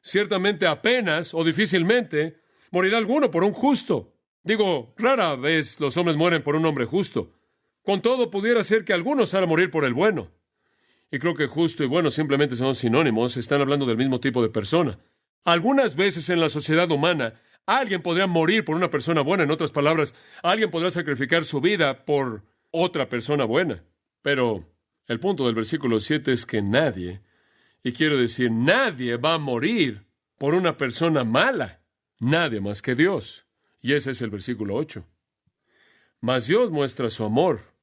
Ciertamente apenas o difícilmente morirá alguno por un justo. Digo, rara vez los hombres mueren por un hombre justo. Con todo, pudiera ser que algunos hagan morir por el bueno. Y creo que justo y bueno simplemente son sinónimos, están hablando del mismo tipo de persona. Algunas veces en la sociedad humana, alguien podría morir por una persona buena. En otras palabras, alguien podrá sacrificar su vida por otra persona buena. Pero el punto del versículo 7 es que nadie, y quiero decir, nadie va a morir por una persona mala. Nadie más que Dios. Y ese es el versículo 8. Mas Dios muestra su amor.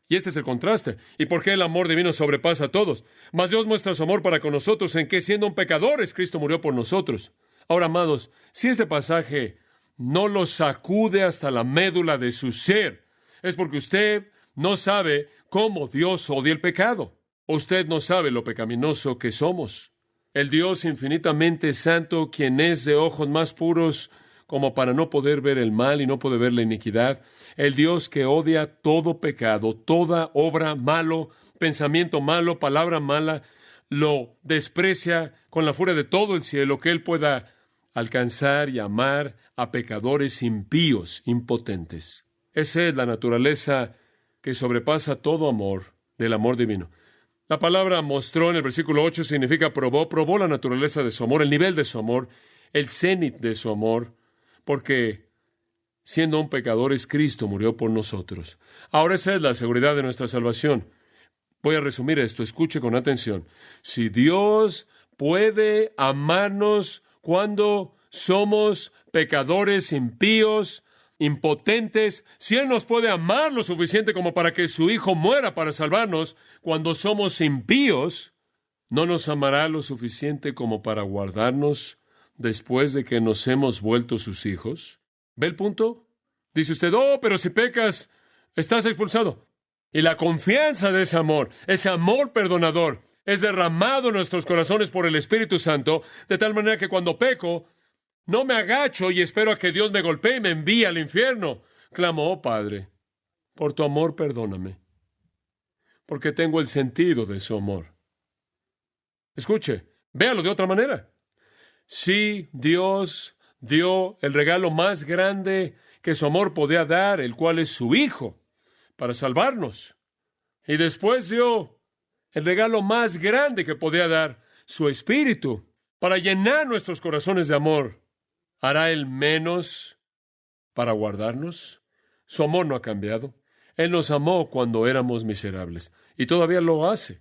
Y este es el contraste. ¿Y por qué el amor divino sobrepasa a todos? Mas Dios muestra su amor para con nosotros en que, siendo pecadores, Cristo murió por nosotros. Ahora, amados, si este pasaje no lo sacude hasta la médula de su ser, es porque usted no sabe cómo Dios odia el pecado. Usted no sabe lo pecaminoso que somos. El Dios infinitamente santo, quien es de ojos más puros como para no poder ver el mal y no poder ver la iniquidad. El Dios que odia todo pecado, toda obra malo, pensamiento malo, palabra mala, lo desprecia con la furia de todo el cielo, que Él pueda alcanzar y amar a pecadores impíos, impotentes. Esa es la naturaleza que sobrepasa todo amor, del amor divino. La palabra mostró en el versículo 8 significa probó la naturaleza de su amor, el nivel de su amor, el cenit de su amor, porque siendo un pecador es Cristo, murió por nosotros. Ahora esa es la seguridad de nuestra salvación. Voy a resumir esto, escuche con atención. Si Dios puede amarnos cuando somos pecadores impíos, impotentes, si Él nos puede amar lo suficiente como para que su Hijo muera para salvarnos cuando somos impíos, ¿no nos amará lo suficiente como para guardarnos después de que nos hemos vuelto sus hijos? ¿Ve el punto? Dice usted, pero si pecas, estás expulsado. Y la confianza de ese amor perdonador, es derramado en nuestros corazones por el Espíritu Santo, de tal manera que cuando peco, no me agacho y espero a que Dios me golpee y me envíe al infierno. Clamo, oh Padre, por tu amor perdóname, porque tengo el sentido de su amor. Escuche, véalo de otra manera. Sí, Dios dio el regalo más grande que su amor podía dar, el cual es su Hijo, para salvarnos. Y después dio el regalo más grande que podía dar, su Espíritu, para llenar nuestros corazones de amor. ¿Hará Él menos para guardarnos? Su amor no ha cambiado. Él nos amó cuando éramos miserables, y todavía lo hace.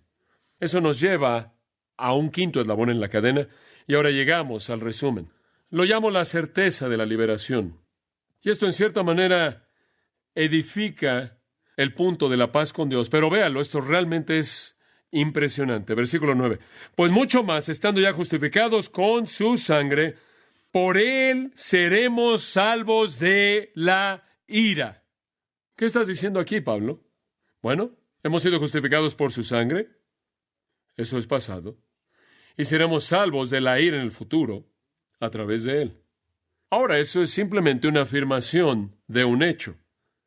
Eso nos lleva a un quinto eslabón en la cadena, y ahora llegamos al resumen. Lo llamo la certeza de la liberación. Y esto en cierta manera edifica el punto de la paz con Dios. Pero véalo, esto realmente es impresionante. Versículo 9. Pues mucho más, estando ya justificados con su sangre, por Él seremos salvos de la ira. ¿Qué estás diciendo aquí, Pablo? Bueno, hemos sido justificados por su sangre. Eso es pasado. Y seremos salvos de la ira en el futuro a través de Él. Ahora, eso es simplemente una afirmación de un hecho.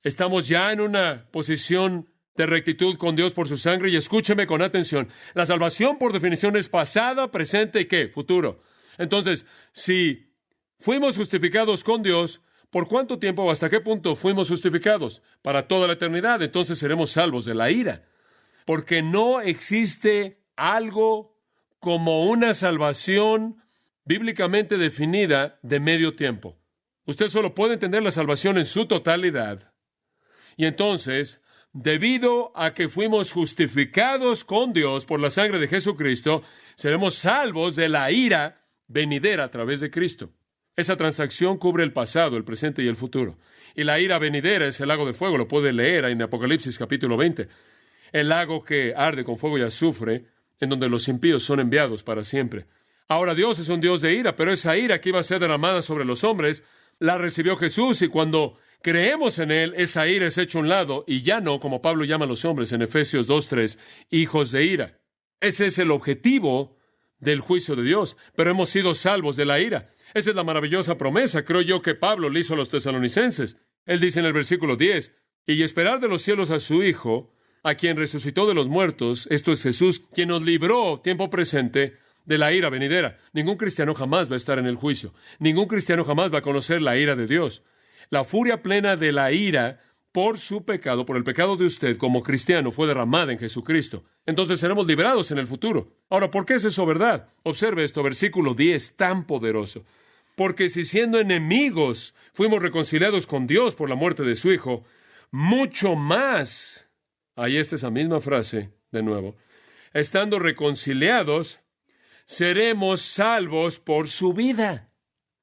Estamos ya en una posición de rectitud con Dios por su sangre, y escúcheme con atención. La salvación, por definición, es pasada, presente y ¿qué? Futuro. Entonces, si fuimos justificados con Dios, ¿por cuánto tiempo o hasta qué punto fuimos justificados? Para toda la eternidad. Entonces seremos salvos de la ira. porque no existe algo como una salvación bíblicamente definida de medio tiempo. Usted solo puede entender la salvación en su totalidad. Y entonces, debido a que fuimos justificados con Dios por la sangre de Jesucristo, seremos salvos de la ira venidera a través de Cristo. Esa transacción cubre el pasado, el presente y el futuro. Y la ira venidera es el lago de fuego, lo puede leer en Apocalipsis capítulo 20. El lago que arde con fuego y azufre, en donde los impíos son enviados para siempre. Ahora Dios es un Dios de ira, pero esa ira que iba a ser derramada sobre los hombres, la recibió Jesús, y cuando creemos en Él, esa ira es hecha a un lado, y ya no, como Pablo llama a los hombres en Efesios 2:3, hijos de ira. Ese es el objetivo del juicio de Dios, pero hemos sido salvos de la ira. Esa es la maravillosa promesa, creo yo, que Pablo le hizo a los tesalonicenses. Él dice en el versículo 10, y esperar de los cielos a su Hijo, a quien resucitó de los muertos, esto es Jesús, quien nos libró, tiempo presente, de la ira venidera. Ningún cristiano jamás va a estar en el juicio. Ningún cristiano jamás va a conocer la ira de Dios. La furia plena de la ira por su pecado, por el pecado de usted como cristiano, fue derramada en Jesucristo. Entonces seremos liberados en el futuro. Ahora, ¿por qué es eso verdad? Observe esto, versículo 10, tan poderoso. Porque si siendo enemigos fuimos reconciliados con Dios por la muerte de su Hijo, mucho más, ahí está esa misma frase de nuevo, estando reconciliados, seremos salvos por su vida.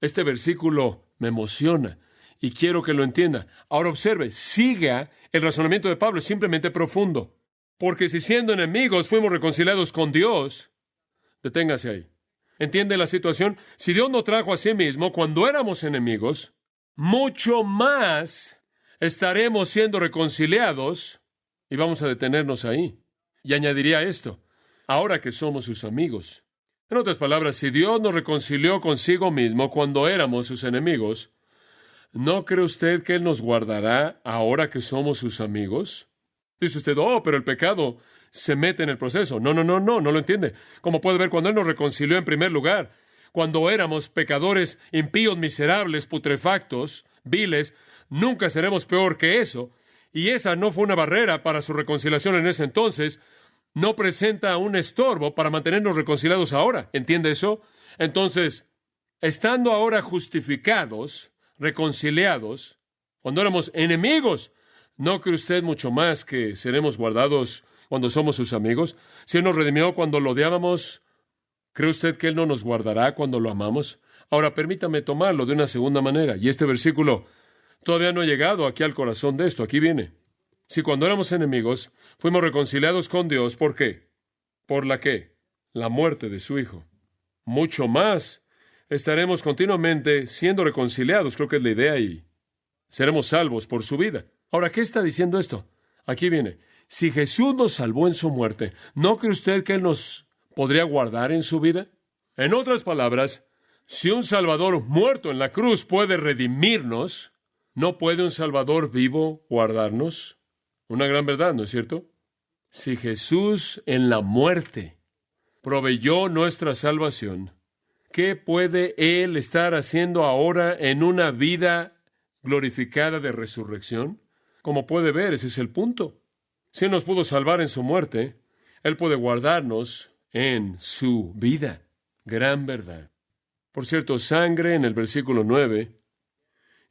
Este versículo me emociona y quiero que lo entienda. Ahora observe, siga el razonamiento de Pablo, es simplemente profundo. Porque si siendo enemigos fuimos reconciliados con Dios, deténgase ahí. ¿Entiende la situación? Si Dios nos trajo a sí mismo cuando éramos enemigos, mucho más estaremos siendo reconciliados, y vamos a detenernos ahí. Y añadiría esto, ahora que somos sus amigos. En otras palabras, si Dios nos reconcilió consigo mismo cuando éramos sus enemigos, ¿no cree usted que Él nos guardará ahora que somos sus amigos? Dice usted, pero el pecado se mete en el proceso. No lo entiende. Como puede ver, cuando Él nos reconcilió en primer lugar, cuando éramos pecadores, impíos, miserables, putrefactos, viles, nunca seremos peor que eso. Y esa no fue una barrera para su reconciliación en ese entonces. No presenta un estorbo para mantenernos reconciliados ahora. ¿Entiende eso? Entonces, estando ahora justificados, reconciliados, cuando éramos enemigos, ¿no cree usted mucho más que seremos guardados cuando somos sus amigos? Si Él nos redimió cuando lo odiábamos, ¿cree usted que Él no nos guardará cuando lo amamos? Ahora, permítame tomarlo de una segunda manera. Y este versículo todavía no ha llegado aquí al corazón de esto. Aquí viene. Si cuando éramos enemigos fuimos reconciliados con Dios, ¿por qué? ¿Por la qué? La muerte de su Hijo. Mucho más estaremos continuamente siendo reconciliados, creo que es la idea, y seremos salvos por su vida. Ahora, ¿qué está diciendo esto? Aquí viene. Si Jesús nos salvó en su muerte, ¿no cree usted que Él nos podría guardar en su vida? En otras palabras, si un Salvador muerto en la cruz puede redimirnos, ¿no puede un Salvador vivo guardarnos? Una gran verdad, ¿no es cierto? Si Jesús en la muerte proveyó nuestra salvación, ¿qué puede Él estar haciendo ahora en una vida glorificada de resurrección? Como puede ver, ese es el punto. Si Él nos pudo salvar en su muerte, Él puede guardarnos en su vida. Gran verdad. Por cierto, sangre en el versículo 9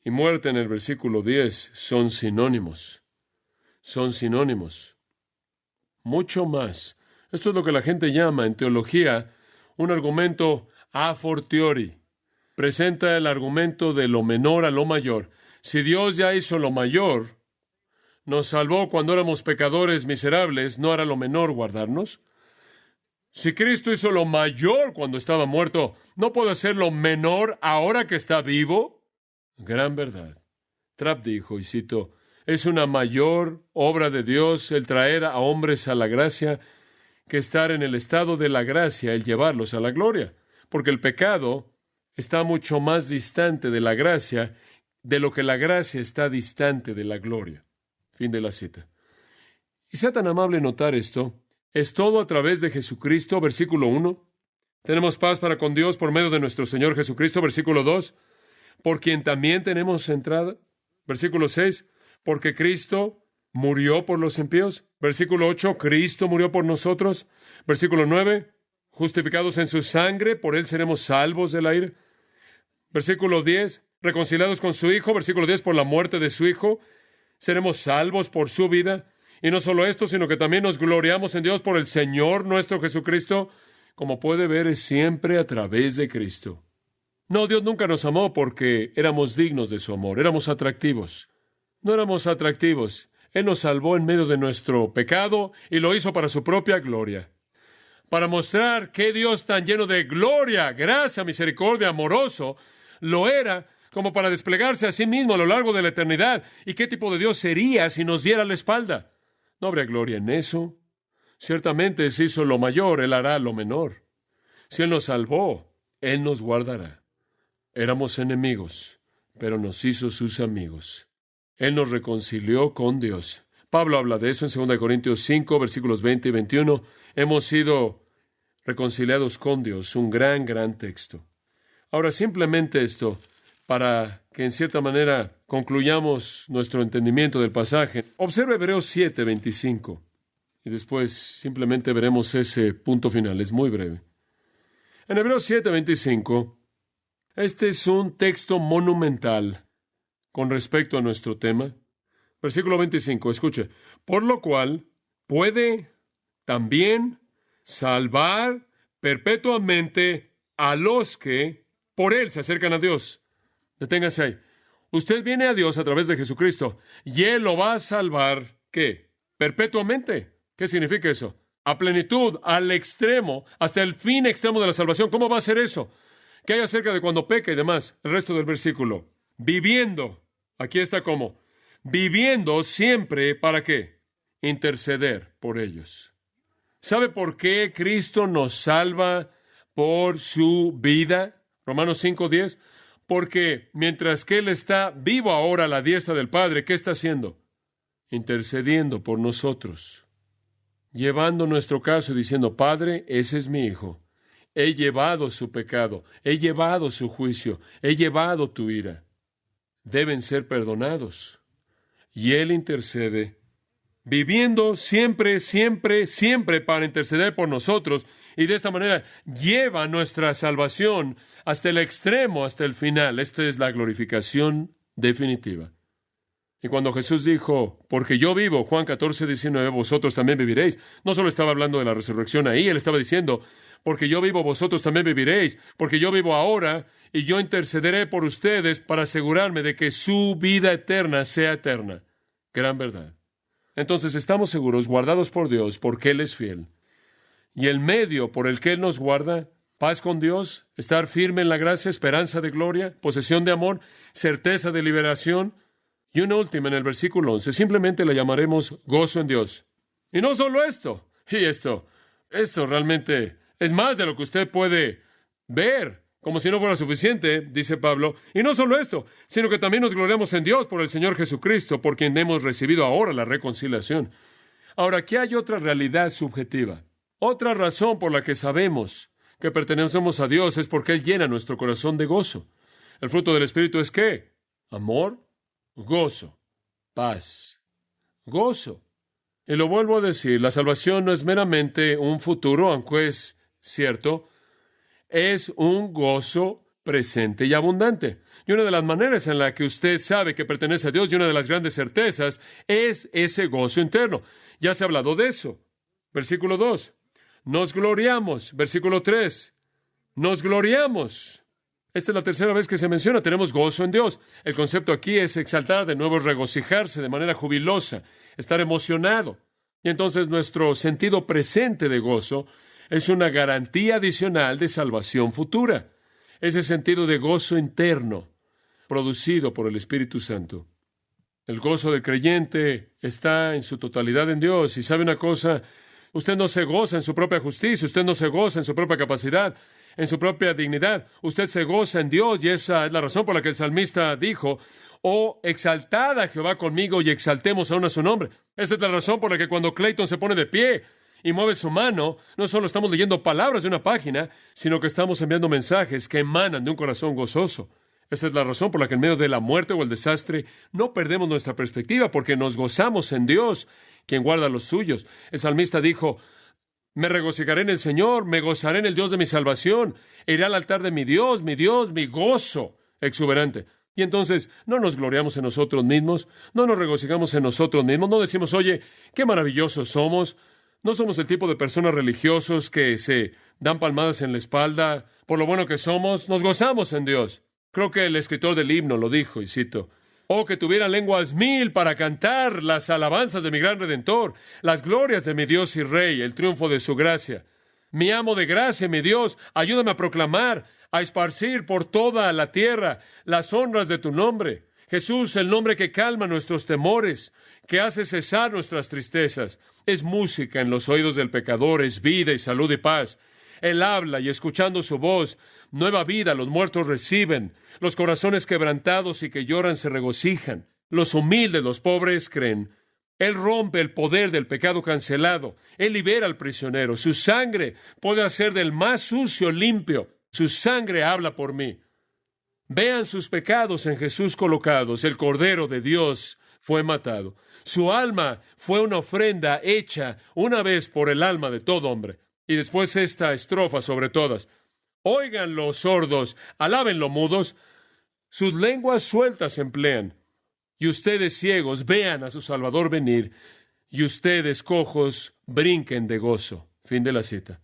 y muerte en el versículo 10 son sinónimos. Son sinónimos. Mucho más. Esto es lo que la gente llama en teología un argumento a fortiori. Presenta el argumento de lo menor a lo mayor. Si Dios ya hizo lo mayor, nos salvó cuando éramos pecadores miserables, ¿no hará lo menor guardarnos? Si Cristo hizo lo mayor cuando estaba muerto, ¿no puede hacer lo menor ahora que está vivo? Gran verdad. Trapp dijo, y cito, es una mayor obra de Dios el traer a hombres a la gracia que estar en el estado de la gracia, el llevarlos a la gloria. Porque el pecado está mucho más distante de la gracia de lo que la gracia está distante de la gloria. Fin de la cita. Y sea tan amable notar esto. Es todo a través de Jesucristo, versículo 1. Tenemos paz para con Dios por medio de nuestro Señor Jesucristo, versículo 2. Por quien también tenemos entrada, versículo 6. Porque Cristo murió por los impíos. Versículo 8, Cristo murió por nosotros. Versículo 9, justificados en su sangre, por él seremos salvos de la ira. Versículo 10, reconciliados con su Hijo. Versículo 10, por la muerte de su Hijo, seremos salvos por su vida. Y no solo esto, sino que también nos gloriamos en Dios por el Señor nuestro Jesucristo. Como puede ver, es siempre a través de Cristo. No, Dios nunca nos amó porque éramos dignos de su amor, éramos atractivos. No éramos atractivos. Él nos salvó en medio de nuestro pecado y lo hizo para su propia gloria. Para mostrar que Dios tan lleno de gloria, gracia, misericordia, amoroso, lo era como para desplegarse a sí mismo a lo largo de la eternidad. ¿Y qué tipo de Dios sería si nos diera la espalda? No habría gloria en eso. Ciertamente, si hizo lo mayor, Él hará lo menor. Si Él nos salvó, Él nos guardará. Éramos enemigos, pero nos hizo sus amigos. Él nos reconcilió con Dios. Pablo habla de eso en 2 Corintios 5, versículos 20 y 21. Hemos sido reconciliados con Dios. Un gran, gran texto. Ahora, simplemente esto, para que en cierta manera concluyamos nuestro entendimiento del pasaje. Observe Hebreos 7, 25. Y después simplemente veremos ese punto final. Es muy breve. En Hebreos 7, 25, este es un texto monumental con respecto a nuestro tema. Versículo 25, escuche. Por lo cual puede también salvar perpetuamente a los que por Él se acercan a Dios. Deténgase ahí. Usted viene a Dios a través de Jesucristo y Él lo va a salvar, ¿qué? Perpetuamente. ¿Qué significa eso? A plenitud, al extremo, hasta el fin extremo de la salvación. ¿Cómo va a ser eso? ¿Qué hay acerca de cuando peca y demás? El resto del versículo. Viviendo. Aquí está cómo. Viviendo siempre, ¿para qué? Interceder por ellos. ¿Sabe por qué Cristo nos salva por su vida? Romanos 5:10. Porque mientras que Él está vivo ahora a la diestra del Padre, ¿qué está haciendo? Intercediendo por nosotros. Llevando nuestro caso y diciendo, Padre, ese es mi hijo. He llevado su pecado, he llevado su juicio, he llevado tu ira. Deben ser perdonados. Y Él intercede, viviendo siempre, siempre, siempre para interceder por nosotros, y de esta manera lleva nuestra salvación hasta el extremo, hasta el final. Esta es la glorificación definitiva. Y cuando Jesús dijo, porque yo vivo, Juan 14:19, vosotros también viviréis, no solo estaba hablando de la resurrección ahí, Él estaba diciendo, porque yo vivo, vosotros también viviréis, porque yo vivo ahora, y yo intercederé por ustedes para asegurarme de que su vida eterna sea eterna. Gran verdad. Entonces estamos seguros, guardados por Dios, porque Él es fiel. Y el medio por el que Él nos guarda, paz con Dios, estar firme en la gracia, esperanza de gloria, posesión de amor, certeza de liberación. Y una última en el versículo 11, simplemente la llamaremos gozo en Dios. Y no solo esto, y esto realmente es más de lo que usted puede ver, como si no fuera suficiente, dice Pablo. Y no solo esto, sino que también nos gloriamos en Dios por el Señor Jesucristo, por quien hemos recibido ahora la reconciliación. Ahora, aquí hay otra realidad subjetiva. Otra razón por la que sabemos que pertenecemos a Dios es porque Él llena nuestro corazón de gozo. El fruto del Espíritu es ¿qué? Amor, gozo, paz, gozo. Y lo vuelvo a decir, la salvación no es meramente un futuro, aunque es cierto, es un gozo presente y abundante. Y una de las maneras en la que usted sabe que pertenece a Dios y una de las grandes certezas es ese gozo interno. Ya se ha hablado de eso. Versículo 2. Nos gloriamos. Versículo 3. Nos gloriamos. Esta es la tercera vez que se menciona. Tenemos gozo en Dios. El concepto aquí es exaltar, de nuevo regocijarse de manera jubilosa, estar emocionado. Y entonces nuestro sentido presente de gozo es una garantía adicional de salvación futura. Ese sentido de gozo interno, producido por el Espíritu Santo. El gozo del creyente está en su totalidad en Dios. Y sabe una cosa, usted no se goza en su propia justicia, usted no se goza en su propia capacidad, en su propia dignidad. Usted se goza en Dios, y esa es la razón por la que el salmista dijo, oh, exaltad a Jehová conmigo y exaltemos aún a su nombre. Esa es la razón por la que cuando Clayton se pone de pie y mueve su mano, no solo estamos leyendo palabras de una página, sino que estamos enviando mensajes que emanan de un corazón gozoso. Esta es la razón por la que en medio de la muerte o el desastre no perdemos nuestra perspectiva, porque nos gozamos en Dios, quien guarda a los suyos. El salmista dijo: me regocijaré en el Señor, me gozaré en el Dios de mi salvación, e iré al altar de mi Dios, mi gozo exuberante. Y entonces no nos gloriamos en nosotros mismos, no nos regocijamos en nosotros mismos, no decimos: oye, qué maravillosos somos. No somos el tipo de personas religiosos que se dan palmadas en la espalda por lo bueno que somos. Nos gozamos en Dios. Creo que el escritor del himno lo dijo, y cito: oh, que tuviera lenguas mil para cantar las alabanzas de mi gran Redentor, las glorias de mi Dios y Rey, el triunfo de su gracia. Mi amo de gracia, mi Dios, ayúdame a proclamar, a esparcir por toda la tierra las honras de tu nombre. Jesús, el nombre que calma nuestros temores, que hace cesar nuestras tristezas. Es música en los oídos del pecador, es vida y salud y paz. Él habla y escuchando su voz, nueva vida los muertos reciben. Los corazones quebrantados y que lloran se regocijan. Los humildes, los pobres creen. Él rompe el poder del pecado cancelado. Él libera al prisionero. Su sangre puede hacer del más sucio limpio. Su sangre habla por mí. Vean sus pecados en Jesús colocados. El Cordero de Dios fue matado. Su alma fue una ofrenda hecha una vez por el alma de todo hombre. Y después esta estrofa sobre todas: oigan los sordos, alaben los mudos, sus lenguas sueltas emplean. Y ustedes ciegos vean a su Salvador venir, y ustedes cojos brinquen de gozo. Fin de la cita.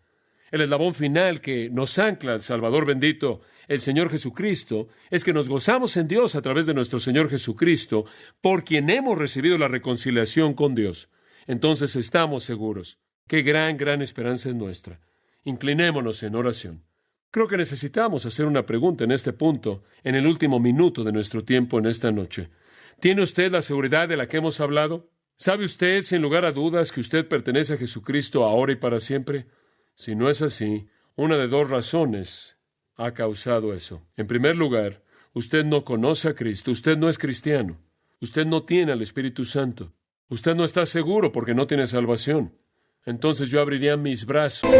El eslabón final que nos ancla al Salvador bendito, el Señor Jesucristo, es que nos gozamos en Dios a través de nuestro Señor Jesucristo, por quien hemos recibido la reconciliación con Dios. Entonces estamos seguros. Qué gran esperanza es nuestra. Inclinémonos en oración. Creo que necesitamos hacer una pregunta en este punto, en el último minuto de nuestro tiempo en esta noche. ¿Tiene usted la seguridad de la que hemos hablado? ¿Sabe usted, sin lugar a dudas, que usted pertenece a Jesucristo ahora y para siempre? Si no es así, una de dos razones ha causado eso. En primer lugar, usted no conoce a Cristo, usted no es cristiano, usted no tiene al Espíritu Santo, usted no está seguro porque no tiene salvación. Entonces yo abriría mis brazos